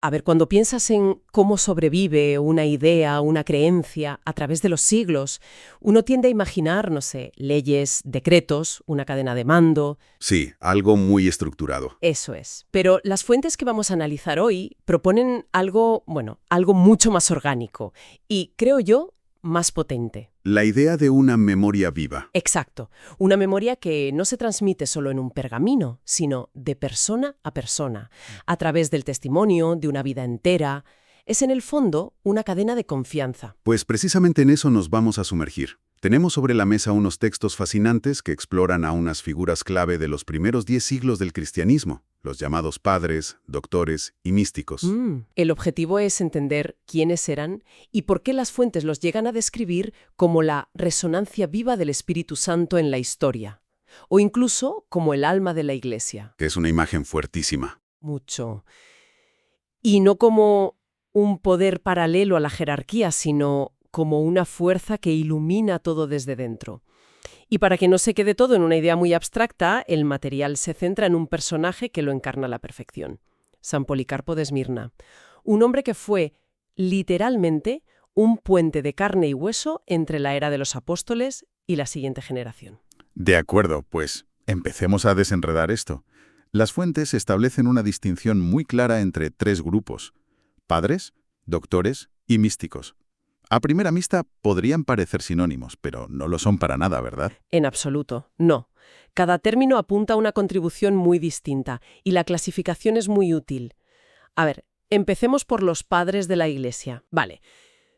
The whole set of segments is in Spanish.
A ver, cuando piensas en cómo sobrevive una idea, una creencia a través de los siglos, uno tiende a imaginar, no sé, leyes, decretos, una cadena de mando. Sí, algo muy estructurado. Eso es. Pero las fuentes que vamos a analizar hoy proponen algo, bueno, algo mucho más orgánico y, creo yo, más potente. La idea de una memoria viva. Exacto. Una memoria que no se transmite solo en un pergamino, sino de persona a persona, a través del testimonio, de una vida entera. Es en el fondo una cadena de confianza. Pues precisamente en eso nos vamos a sumergir. Tenemos sobre la mesa unos textos fascinantes que exploran a unas figuras clave de los primeros 10 siglos del cristianismo, los llamados padres, doctores y místicos. El objetivo es entender quiénes eran y por qué las fuentes los llegan a describir como la resonancia viva del Espíritu Santo en la historia, o incluso como el alma de la Iglesia. Que es una imagen fuertísima. Mucho. Y no como un poder paralelo a la jerarquía, sino como una fuerza que ilumina todo desde dentro. Y para que no se quede todo en una idea muy abstracta, el material se centra en un personaje que lo encarna a la perfección. San Policarpo de Esmirna. Un hombre que fue, literalmente, un puente de carne y hueso entre la era de los apóstoles y la siguiente generación. De acuerdo, pues empecemos a desenredar esto. Las fuentes establecen una distinción muy clara entre tres grupos: padres, doctores y místicos. A primera vista podrían parecer sinónimos, pero no lo son para nada, ¿verdad? En absoluto, no. Cada término apunta a una contribución muy distinta y la clasificación es muy útil. A ver, empecemos por los padres de la Iglesia. Vale,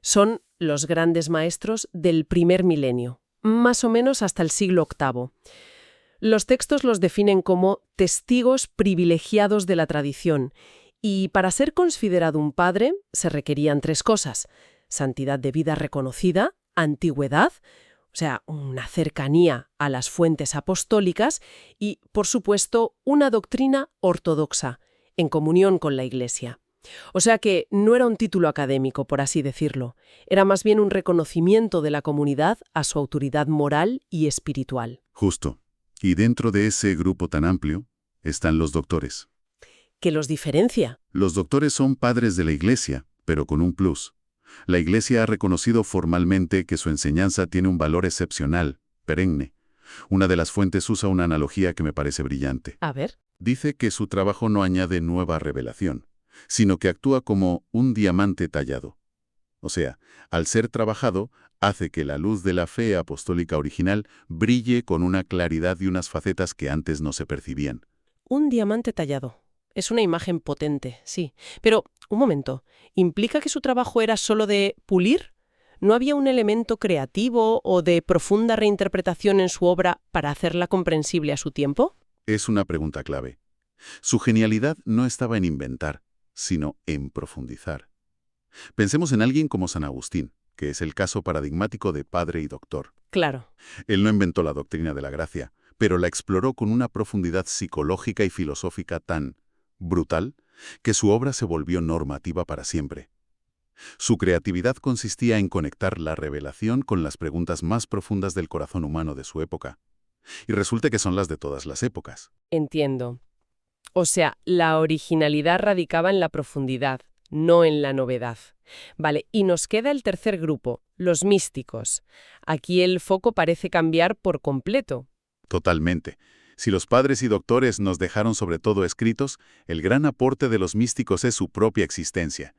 son los grandes maestros del primer milenio, más o menos hasta el siglo VIII. Los textos los definen como testigos privilegiados de la tradición y para ser considerado un padre se requerían tres cosas: santidad de vida reconocida, antigüedad, o sea, una cercanía a las fuentes apostólicas y, por supuesto, una doctrina ortodoxa, en comunión con la Iglesia. O sea que no era un título académico, por así decirlo, era más bien un reconocimiento de la comunidad a su autoridad moral y espiritual. Justo. Y dentro de ese grupo tan amplio están los doctores. ¿Qué los diferencia? Los doctores son padres de la Iglesia, pero con un plus. La Iglesia ha reconocido formalmente que su enseñanza tiene un valor excepcional, perenne. Una de las fuentes usa una analogía que me parece brillante. A ver. Dice que su trabajo no añade nueva revelación, sino que actúa como un diamante tallado. O sea, al ser trabajado, hace que la luz de la fe apostólica original brille con una claridad y unas facetas que antes no se percibían. Un diamante tallado. Es una imagen potente, sí. Pero, un momento, ¿implica que su trabajo era solo de pulir? ¿No había un elemento creativo o de profunda reinterpretación en su obra para hacerla comprensible a su tiempo? Es una pregunta clave. Su genialidad no estaba en inventar, sino en profundizar. Pensemos en alguien como San Agustín, que es el caso paradigmático de padre y doctor. Claro. Él no inventó la doctrina de la gracia, pero la exploró con una profundidad psicológica y filosófica tan brutal que su obra se volvió normativa para siempre. Su creatividad consistía en conectar la revelación con las preguntas más profundas del corazón humano de su época. Y resulta que son las de todas las épocas. Entiendo. O sea, la originalidad radicaba en la profundidad, no en la novedad. Vale, y nos queda el tercer grupo, los místicos. Aquí el foco parece cambiar por completo. Totalmente. Si los padres y doctores nos dejaron sobre todo escritos, el gran aporte de los místicos es su propia existencia.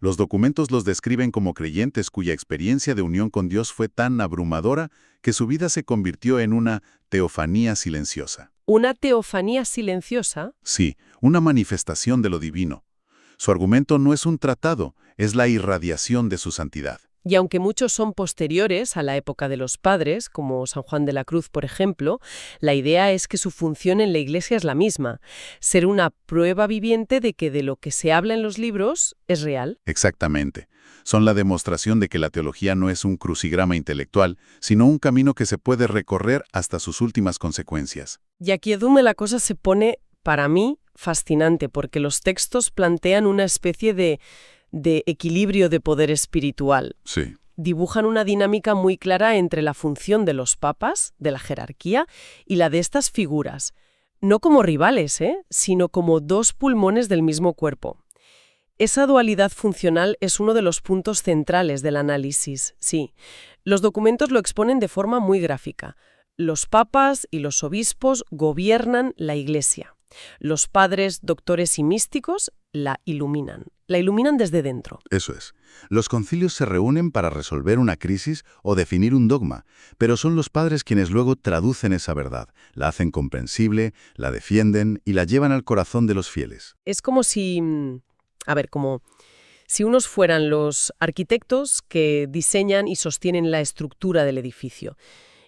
Los documentos los describen como creyentes cuya experiencia de unión con Dios fue tan abrumadora que su vida se convirtió en una teofanía silenciosa. ¿Una teofanía silenciosa? Sí, una manifestación de lo divino. Su argumento no es un tratado, es la irradiación de su santidad. Y aunque muchos son posteriores a la época de los padres, como San Juan de la Cruz, por ejemplo, la idea es que su función en la Iglesia es la misma: ser una prueba viviente de que de lo que se habla en los libros es real. Exactamente. Son la demostración de que la teología no es un crucigrama intelectual, sino un camino que se puede recorrer hasta sus últimas consecuencias. Y aquí es donde la cosa se pone, para mí, fascinante, porque los textos plantean una especie de equilibrio de poder espiritual. Sí. Dibujan una dinámica muy clara entre la función de los papas, de la jerarquía, y la de estas figuras. No como rivales, sino como dos pulmones del mismo cuerpo. Esa dualidad funcional es uno de los puntos centrales del análisis, sí. Los documentos lo exponen de forma muy gráfica. Los papas y los obispos gobiernan la Iglesia. Los padres, doctores y místicos la iluminan. La iluminan desde dentro. Eso es. Los concilios se reúnen para resolver una crisis o definir un dogma, pero son los padres quienes luego traducen esa verdad, la hacen comprensible, la defienden y la llevan al corazón de los fieles. Es como si, como si unos fueran los arquitectos que diseñan y sostienen la estructura del edificio,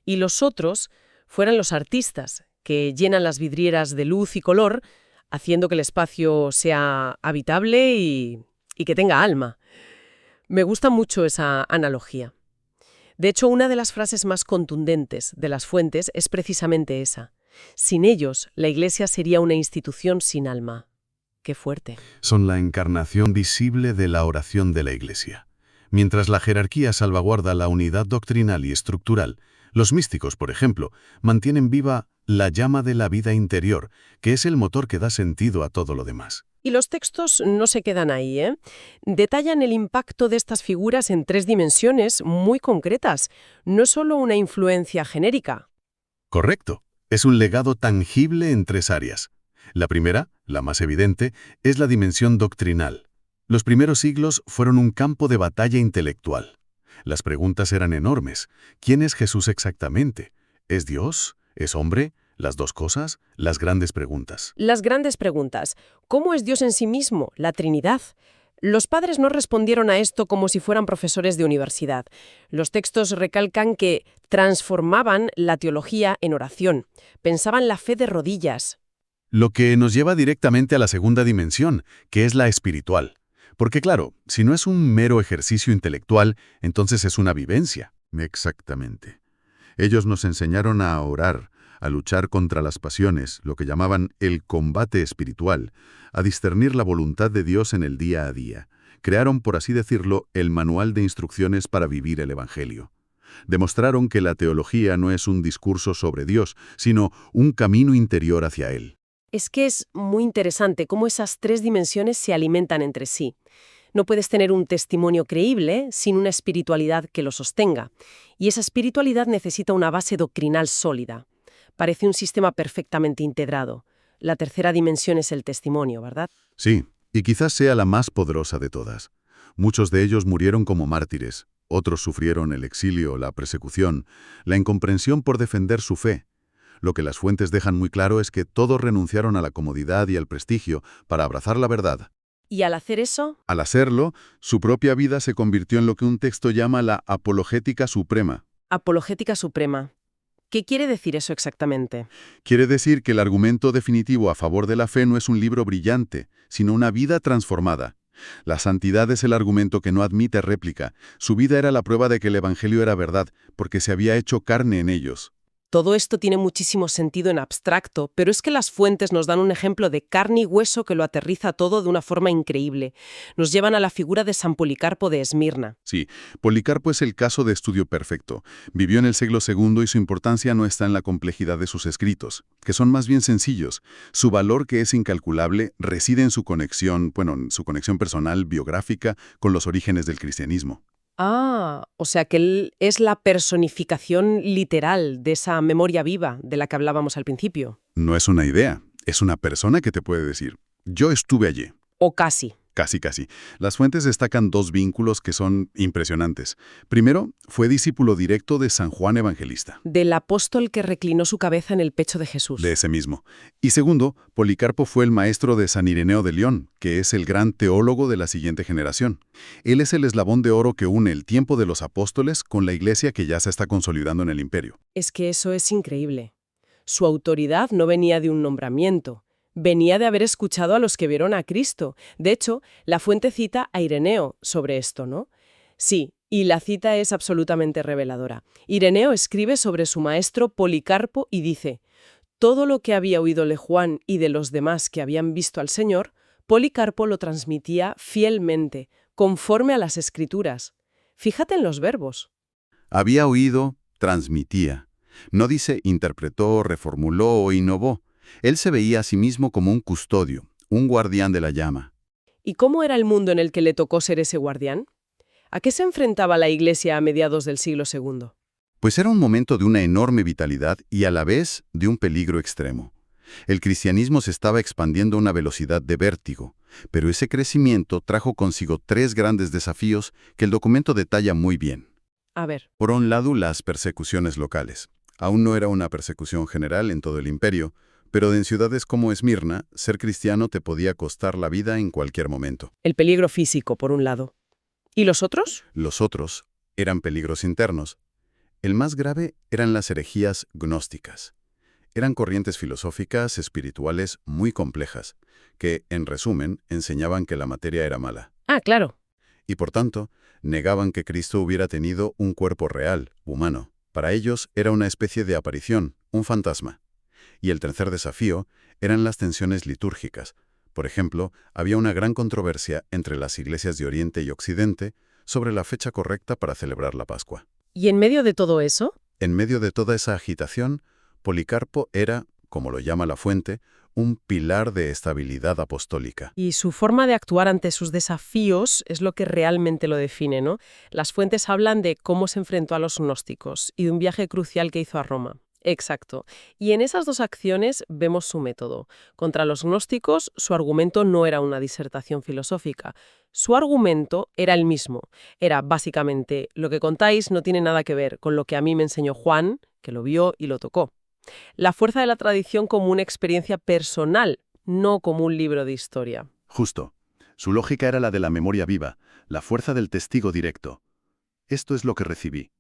y los otros fueran los artistas que llenan las vidrieras de luz y color, haciendo que el espacio sea habitable y que tenga alma. Me gusta mucho esa analogía. De hecho, una de las frases más contundentes de las fuentes es precisamente esa. Sin ellos, la Iglesia sería una institución sin alma. Qué fuerte. Son la encarnación visible de la oración de la Iglesia. Mientras la jerarquía salvaguarda la unidad doctrinal y estructural, los místicos, por ejemplo, mantienen viva la llama de la vida interior, que es el motor que da sentido a todo lo demás. Y los textos no se quedan ahí, ¿eh? Detallan el impacto de estas figuras en 3 dimensiones muy concretas. No es solo una influencia genérica. Correcto. Es un legado tangible en 3 áreas. La primera, la más evidente, es la dimensión doctrinal. Los primeros siglos fueron un campo de batalla intelectual. Las preguntas eran enormes. ¿Quién es Jesús exactamente? ¿Es Dios? ¿Es hombre? ¿Las dos cosas? Las grandes preguntas. Las grandes preguntas. ¿Cómo es Dios en sí mismo? La Trinidad. Los padres no respondieron a esto como si fueran profesores de universidad. Los textos recalcan que transformaban la teología en oración. Pensaban la fe de rodillas. Lo que nos lleva directamente a la segunda dimensión, que es la espiritual. Porque claro, si no es un mero ejercicio intelectual, entonces es una vivencia. Exactamente. Ellos nos enseñaron a orar, a luchar contra las pasiones, lo que llamaban el combate espiritual, a discernir la voluntad de Dios en el día a día. Crearon, por así decirlo, el manual de instrucciones para vivir el Evangelio. Demostraron que la teología no es un discurso sobre Dios, sino un camino interior hacia Él. Es que es muy interesante cómo esas 3 dimensiones se alimentan entre sí. No puedes tener un testimonio creíble sin una espiritualidad que lo sostenga. Y esa espiritualidad necesita una base doctrinal sólida. Parece un sistema perfectamente integrado. La tercera dimensión es el testimonio, ¿verdad? Sí, y quizás sea la más poderosa de todas. Muchos de ellos murieron como mártires. Otros sufrieron el exilio, la persecución, la incomprensión por defender su fe. Lo que las fuentes dejan muy claro es que todos renunciaron a la comodidad y al prestigio para abrazar la verdad. ¿Y al hacer eso? Al hacerlo, su propia vida se convirtió en lo que un texto llama la apologética suprema. Apologética suprema. ¿Qué quiere decir eso exactamente? Quiere decir que el argumento definitivo a favor de la fe no es un libro brillante, sino una vida transformada. La santidad es el argumento que no admite réplica. Su vida era la prueba de que el Evangelio era verdad, porque se había hecho carne en ellos. Todo esto tiene muchísimo sentido en abstracto, pero es que las fuentes nos dan un ejemplo de carne y hueso que lo aterriza todo de una forma increíble. Nos llevan a la figura de San Policarpo de Esmirna. Sí, Policarpo es el caso de estudio perfecto. Vivió en el siglo II y su importancia no está en la complejidad de sus escritos, que son más bien sencillos. Su valor, que es incalculable, reside en su conexión personal, biográfica, con los orígenes del cristianismo. O sea que él es la personificación literal de esa memoria viva de la que hablábamos al principio. No es una idea, es una persona que te puede decir, yo estuve allí. O casi. Casi, casi. Las fuentes destacan 2 vínculos que son impresionantes. Primero, fue discípulo directo de San Juan Evangelista. Del apóstol que reclinó su cabeza en el pecho de Jesús. De ese mismo. Y segundo, Policarpo fue el maestro de San Ireneo de León, que es el gran teólogo de la siguiente generación. Él es el eslabón de oro que une el tiempo de los apóstoles con la iglesia que ya se está consolidando en el imperio. Es que eso es increíble. Su autoridad no venía de un nombramiento. Venía de haber escuchado a los que vieron a Cristo. De hecho, la fuente cita a Ireneo sobre esto, ¿no? Sí, y la cita es absolutamente reveladora. Ireneo escribe sobre su maestro Policarpo y dice: todo lo que había oído de Juan y de los demás que habían visto al Señor, Policarpo lo transmitía fielmente, conforme a las Escrituras. Fíjate en los verbos. Había oído, transmitía. No dice interpretó, reformuló o innovó. Él se veía a sí mismo como un custodio, un guardián de la llama. ¿Y cómo era el mundo en el que le tocó ser ese guardián? ¿A qué se enfrentaba la Iglesia a mediados del siglo II? Pues era un momento de una enorme vitalidad y a la vez de un peligro extremo. El cristianismo se estaba expandiendo a una velocidad de vértigo, pero ese crecimiento trajo consigo tres grandes desafíos que el documento detalla muy bien. A ver, Por un lado, las persecuciones locales. Aún no era una persecución general en todo el imperio, pero en ciudades como Esmirna, ser cristiano te podía costar la vida en cualquier momento. el peligro físico, por un lado. ¿Y los otros? Los otros eran peligros internos. El más grave eran las herejías gnósticas. Eran corrientes filosóficas, espirituales muy complejas, que, en resumen, enseñaban que la materia era mala. Ah, claro. Y por tanto, negaban que Cristo hubiera tenido un cuerpo real, humano. Para ellos era una especie de aparición, un fantasma. Y el tercer desafío eran las tensiones litúrgicas. Por ejemplo, había una gran controversia entre las iglesias de Oriente y Occidente sobre la fecha correcta para celebrar la Pascua. ¿Y en medio de todo eso? En medio de toda esa agitación, Policarpo era, como lo llama la fuente, un pilar de estabilidad apostólica. Y su forma de actuar ante sus desafíos es lo que realmente lo define, ¿no? Las fuentes hablan de cómo se enfrentó a los gnósticos y de un viaje crucial que hizo a Roma. Exacto. Y en esas dos acciones vemos su método. Contra los gnósticos, su argumento no era una disertación filosófica. Su argumento era el mismo. Era básicamente, lo que contáis no tiene nada que ver con lo que a mí me enseñó Juan, que lo vio y lo tocó. La fuerza de la tradición como una experiencia personal, no como un libro de historia. Justo. Su lógica era la de la memoria viva, la fuerza del testigo directo. Esto es lo que recibí.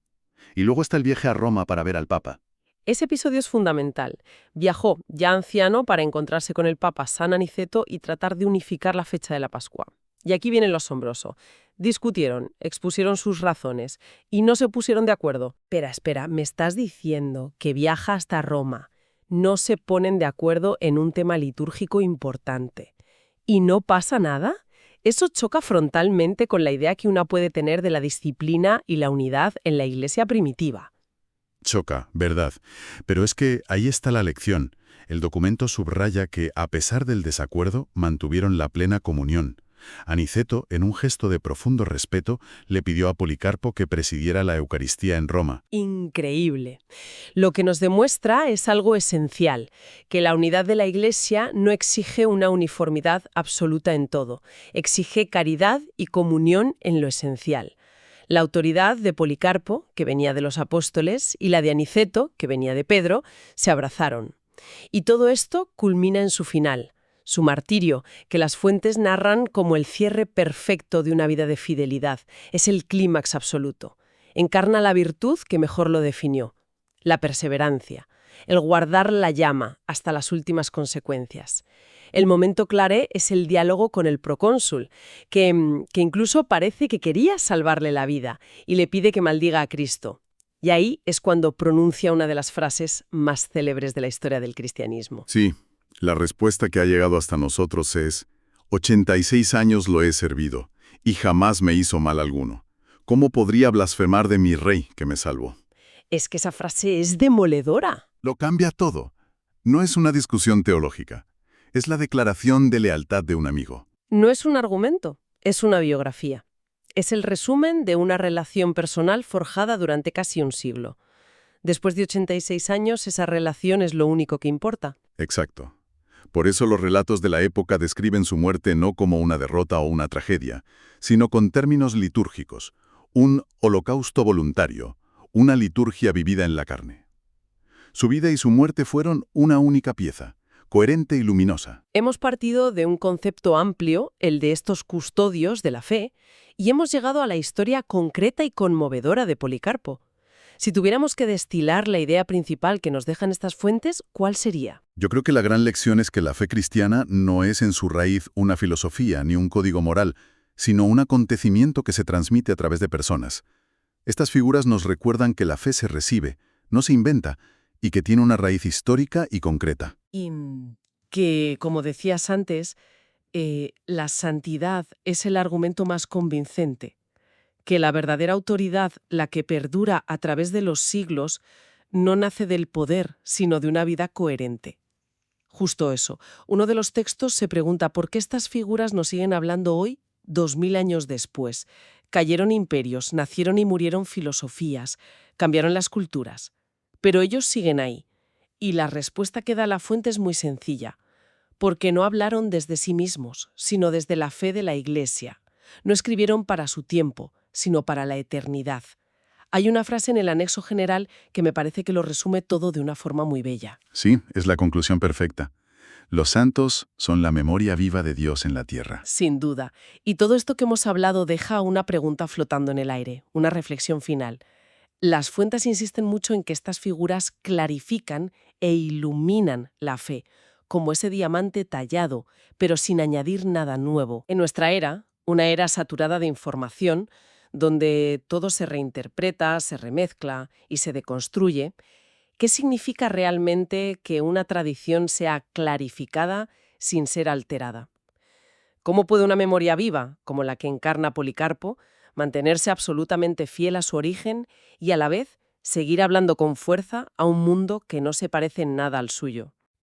Y luego está el viaje a Roma para ver al Papa. Ese episodio es fundamental. Viajó, ya anciano, para encontrarse con el Papa San Aniceto y tratar de unificar la fecha de la Pascua. Y aquí viene lo asombroso. Discutieron, expusieron sus razones y no se pusieron de acuerdo. Espera, ¿me estás diciendo que viaja hasta Roma? No se ponen de acuerdo en un tema litúrgico importante. ¿Y no pasa nada? Eso choca frontalmente con la idea que una puede tener de la disciplina y la unidad en la Iglesia primitiva. Choca, verdad. Pero es que ahí está la lección. El documento subraya que, a pesar del desacuerdo, mantuvieron la plena comunión. Aniceto, en un gesto de profundo respeto, le pidió a Policarpo que presidiera la Eucaristía en Roma. Increíble. Lo que nos demuestra es algo esencial, que la unidad de la Iglesia no exige una uniformidad absoluta en todo, exige caridad y comunión en lo esencial. La autoridad de Policarpo, que venía de los apóstoles, y la de Aniceto, que venía de Pedro, se abrazaron. Y todo esto culmina en su final, su martirio, que las fuentes narran como el cierre perfecto de una vida de fidelidad. Es el clímax absoluto. Encarna la virtud que mejor lo definió, la perseverancia, el guardar la llama hasta las últimas consecuencias. El momento clave es el diálogo con el procónsul, que incluso parece que quería salvarle la vida y le pide que maldiga a Cristo. Y ahí es cuando pronuncia una de las frases más célebres de la historia del cristianismo. Sí, la respuesta que ha llegado hasta nosotros es: 86 años lo he servido, y jamás me hizo mal alguno. ¿Cómo podría blasfemar de mi rey que me salvó? Es que esa frase es demoledora. Lo cambia todo. No es una discusión teológica. Es la declaración de lealtad de un amigo. No es un argumento, es una biografía. Es el resumen de una relación personal forjada durante casi un siglo. Después de 86 años, esa relación es lo único que importa. Exacto. Por eso los relatos de la época describen su muerte no como una derrota o una tragedia, sino con términos litúrgicos, un holocausto voluntario, una liturgia vivida en la carne. Su vida y su muerte fueron una única pieza, coherente y luminosa. Hemos partido de un concepto amplio, el de estos custodios de la fe, y hemos llegado a la historia concreta y conmovedora de Policarpo. Si tuviéramos que destilar la idea principal que nos dejan estas fuentes, ¿cuál sería? Yo creo que la gran lección es que la fe cristiana no es en su raíz una filosofía ni un código moral, sino un acontecimiento que se transmite a través de personas. Estas figuras nos recuerdan que la fe se recibe, no se inventa, y que tiene una raíz histórica y concreta. Y que, como decías antes, la santidad es el argumento más convincente. Que la verdadera autoridad, la que perdura a través de los siglos, no nace del poder, sino de una vida coherente. Justo eso. Uno de los textos se pregunta por qué estas figuras nos siguen hablando hoy, 2000 años después. Cayeron imperios, nacieron y murieron filosofías, cambiaron las culturas. Pero ellos siguen ahí. Y la respuesta que da la fuente es muy sencilla. Porque no hablaron desde sí mismos, sino desde la fe de la Iglesia. No escribieron para su tiempo, sino para la eternidad. Hay una frase en el anexo general que me parece que lo resume todo de una forma muy bella. Sí, es la conclusión perfecta. Los santos son la memoria viva de Dios en la tierra. Sin duda. Y todo esto que hemos hablado deja una pregunta flotando en el aire, una reflexión final. Las fuentes insisten mucho en que estas figuras clarifican e iluminan la fe, como ese diamante tallado, pero sin añadir nada nuevo. En nuestra era, una era saturada de información, donde todo se reinterpreta, se remezcla y se deconstruye, ¿qué significa realmente que una tradición sea clarificada sin ser alterada? ¿Cómo puede una memoria viva, como la que encarna Policarpo, mantenerse absolutamente fiel a su origen y a la vez seguir hablando con fuerza a un mundo que no se parece en nada al suyo?